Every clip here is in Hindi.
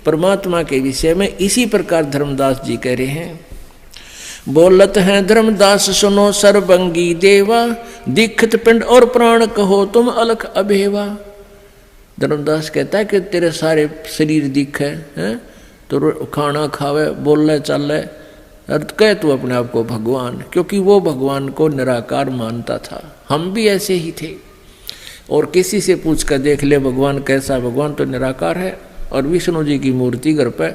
परमात्मा के विषय में इसी प्रकार धर्मदास जी कह रहे हैं। बोलत हैं धर्मदास सुनो सर्वंगी देवा, दीक्षित पिंड और प्राण कहो तुम अलख अभेवा। धर्मदास कहता है कि तेरे सारे शरीर दिखे हैं, तो खाना खावे, बोले चले, अर्थ कह तू अपने आप को भगवान, क्योंकि वो भगवान को निराकार मानता था। हम भी ऐसे ही थे। और किसी से पूछ कर देख ले भगवान कैसा, भगवान तो निराकार है। और विष्णु जी की मूर्ति घर पे,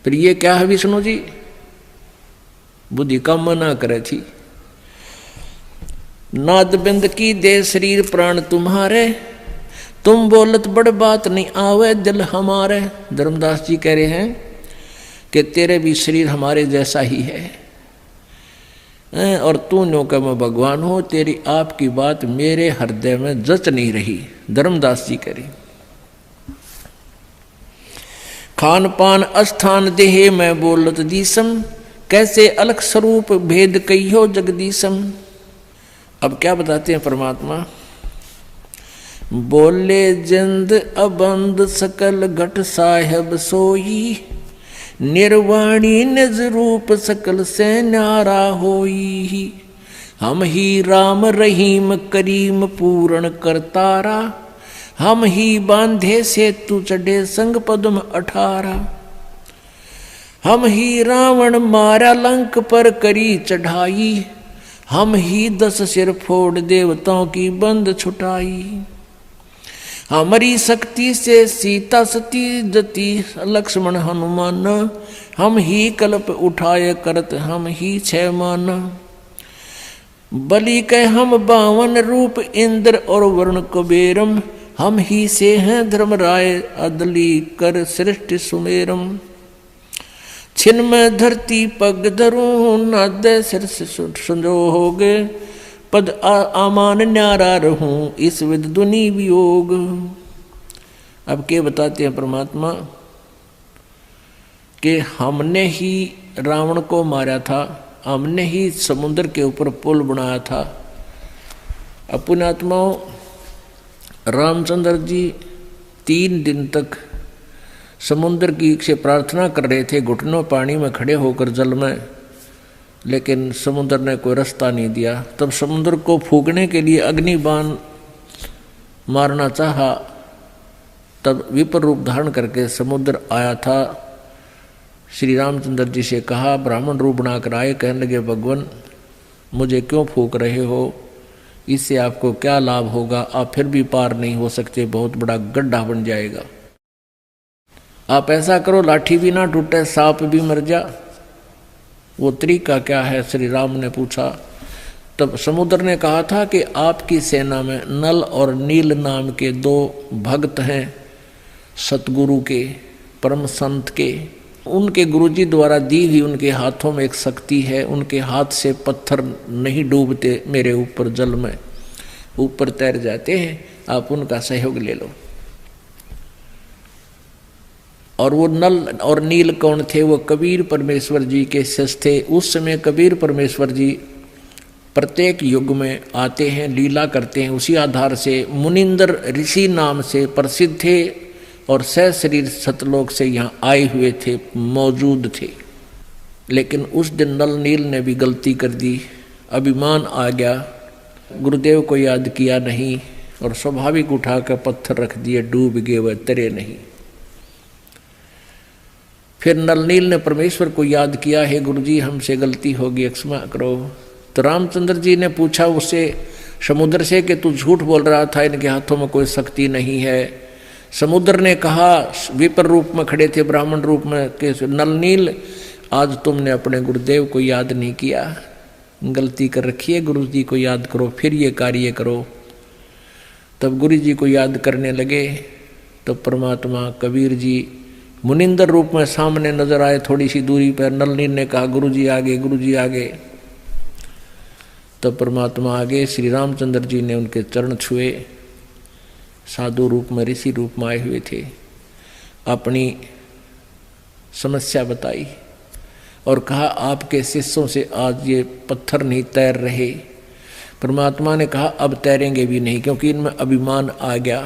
फिर ये क्या है विष्णु जी? बुद्धि का मना करे थी। नाद बिंद की दे शरीर प्राण तुम्हारे, तुम बोलत बड़ बात नहीं आवे दिल हमारे। धर्मदास जी कह रहे हैं कि तेरे भी शरीर हमारे जैसा ही है, और तू नो का मैं भगवान हूं, तेरी आपकी बात मेरे हृदय में जच नहीं रही। धर्मदास जी कह रहे खान पान अस्थान देहे मैं बोलत दीसम, कैसे अलग स्वरूप भेद कहियो जगदीशम। अब क्या बताते हैं परमात्मा? बोले जिंद अबंद सकल घट साहेब सोई, निर्वाणी निज रूप सकल से न्यारा होई। हम ही राम रहीम करीम पूर्ण करतारा, हम ही बांधे से तू चढ़े संग पद्म 18। हम ही रावण मारा लंक पर करी चढ़ाई, हम ही 10 सिर फोड़ देवताओं की बंद छुटाई। हमारी शक्ति से सीता सती जती लक्ष्मण हनुमान, हम ही कल्प उठाए करत हम ही 6 मान। बलि के हम 52 रूप इंद्र और वरुण कुबेरम, हम ही से हैं धर्मराय अदली कर सृष्टि सुमेरम। छिन में धरती पग धरूं नाद सिर संजोगे, पद आमान न्यारा रहूं इस विद दुनि वियोग। अब क्या बताते हैं परमात्मा कि हमने ही रावण को मारा था, हमने ही समुद्र के ऊपर पुल बनाया था। अपने आत्माओं, रामचंद्र जी 3 दिन तक समुद्र की से प्रार्थना कर रहे थे, घुटनों पानी में खड़े होकर जल में, लेकिन समुद्र ने कोई रास्ता नहीं दिया। तब समुद्र को फूकने के लिए अग्निबाण मारना चाहा, तब विपर रूप धारण करके समुद्र आया था। श्री रामचंद्र जी से कहा, ब्राह्मण रूप बनाकर आए, कहने लगे भगवान मुझे क्यों फूक रहे हो, इससे आपको क्या लाभ होगा, आप फिर भी पार नहीं हो सकते, बहुत बड़ा गड्ढा बन जाएगा। आप ऐसा करो लाठी भी ना टूटे, सांप भी मर जा। वो तरीका क्या है? श्री राम ने पूछा। तब समुद्र ने कहा था कि आपकी सेना में नल और नील नाम के 2 भक्त हैं सतगुरु के, परम संत के। उनके गुरुजी द्वारा दी हुई उनके हाथों में एक शक्ति है, उनके हाथ से पत्थर नहीं डूबते मेरे ऊपर, जल में ऊपर तैर जाते हैं, आप उनका सहयोग ले लो। और वो नल और नील कौन थे? वो कबीर परमेश्वर जी के शिष्य थे। उस समय कबीर परमेश्वर जी प्रत्येक युग में आते हैं, लीला करते हैं। उसी आधार से मुनिंदर ऋषि नाम से प्रसिद्ध थे और सहशरीर सतलोक से यहाँ आए हुए थे, मौजूद थे। लेकिन उस दिन नल नील ने भी गलती कर दी, अभिमान आ गया, गुरुदेव को याद किया नहीं और स्वाभाविक उठा कर पत्थर रख दिए, डूब गए, वह तरे नहीं। फिर नल नील ने परमेश्वर को याद किया, हे गुरुजी हमसे गलती होगी, क्षमा करो। तो रामचंद्र जी ने पूछा उससे, समुद्र से, कि तू झूठ बोल रहा था, इनके हाथों में कोई शक्ति नहीं है। समुद्र ने कहा, विपर रूप में खड़े थे, ब्राह्मण रूप में, कि नल नील आज तुमने अपने गुरुदेव को याद नहीं किया, गलती कर रखी है, गुरु जी को याद करो, फिर ये कार्य करो। तब गुरु जी को याद करने लगे। तो परमात्मा कबीर जी मुनिंदर रूप में सामने नजर आए, थोड़ी सी दूरी पर। नल नील ने कहा, गुरु जी आगे, गुरु जी आगे। तब परमात्मा आगे, श्री रामचंद्र जी ने उनके चरण छुए, साधु रूप में, ऋषि रूप में आए हुए थे, अपनी समस्या बताई और कहा, आपके शिष्यों से आज ये पत्थर नहीं तैर रहे। परमात्मा ने कहा, अब तैरेंगे भी नहीं, क्योंकि इनमें अभिमान आ गया।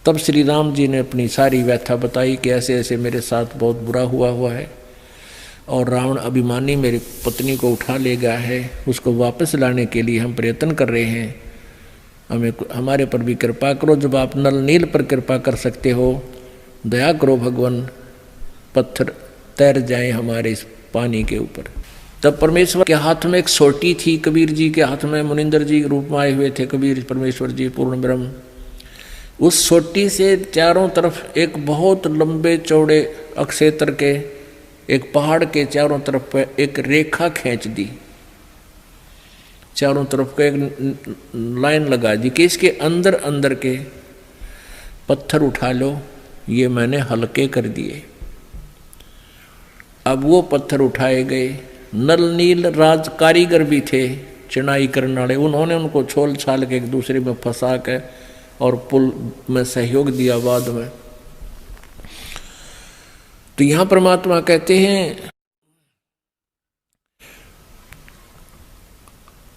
तब श्री राम जी ने अपनी सारी व्यथा बताई कि ऐसे ऐसे मेरे साथ बहुत बुरा हुआ है और रावण अभिमानी मेरी पत्नी को उठा ले गया है, उसको वापस लाने के लिए हम प्रयत्न कर रहे हैं, हमें हमारे पर भी कृपा करो। जब आप नल नील पर कृपा कर सकते हो, दया करो भगवान, पत्थर तैर जाए हमारे इस पानी के ऊपर। तब परमेश्वर के हाथ में एक सोटी थी, कबीर जी के हाथ में मुनिंदर जी के रूप में आए हुए थे कबीर परमेश्वर जी पूर्ण ब्रह्म। उस सोटी से चारों तरफ एक बहुत लंबे चौड़े अक्षेत्र के एक पहाड़ के चारों तरफ पे एक रेखा खींच दी, चारों तरफ को एक लाइन लगा दी कि इसके अंदर अंदर के पत्थर उठा लो, ये मैंने हल्के कर दिए। अब वो पत्थर उठाए गए। नल नील राज कारीगर भी थे चुनाई करने वाले, उन्होंने उनको छोल छाल के एक दूसरे में फंसा के और पुल में सहयोग दिया बाद में। तो यहां परमात्मा कहते हैं,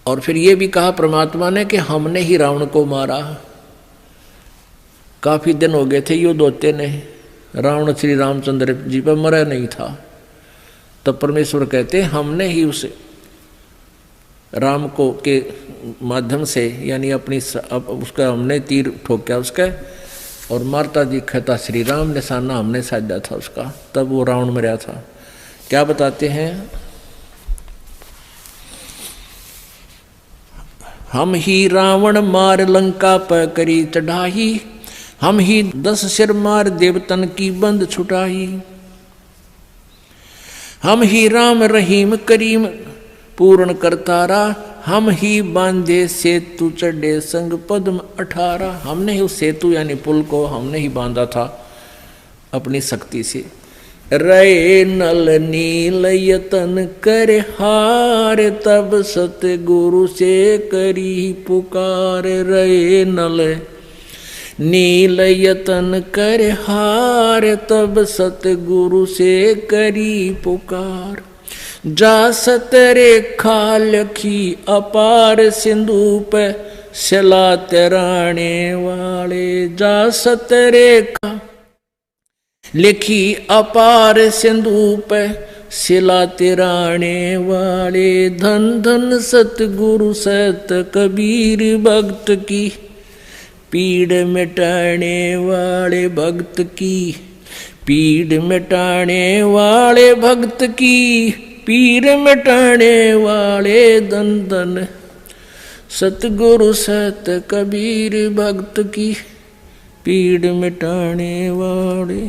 और फिर ये भी कहा परमात्मा ने कि हमने ही रावण को मारा। काफी दिन हो गए थे युद्ध होते ने, रावण श्री रामचंद्र जी पर मरा नहीं था। तब परमेश्वर कहते हमने ही उसे राम को के माध्यम से, यानी अपनी उसका हमने तीर ठोका उसका, और मारता दिखता श्री राम निशाना हमने साधा था उसका, तब वो रावण मरा था। क्या बताते हैं, हम ही रावण मार लंका पर करी चढ़ाई, हम ही 10 सिर मार देवतन की बंद छुटाई, हम ही राम रहीम करीम पूर्ण करतारा, हम ही बांधे सेतु चढ़े संग पद्म 18। हमने ही उस सेतु यानी पुल को हमने ही बांधा था अपनी शक्ति से। रे नल नील यतन कर हार, तब सतगुरु से करी पुकार। रे नल नील यतन कर हार, तब सतगुरु से करी पुकार। जा सतरेखा लखी अपार, सिंधु पे सिला तराने वाले। जा सतरेखा लिखी अपार, सिंधु पे सिला तिराने वाले। धन धन सतगुरु सत कबीर भक्त की, पीड़ मिटाने वाले भक्त की, पीड़ मिटाने वाले भक्त की, पीड़ मिटाने वाले। धन धन सतगुरु सत कबीर भक्त की, पीड़ मिटाने वाले।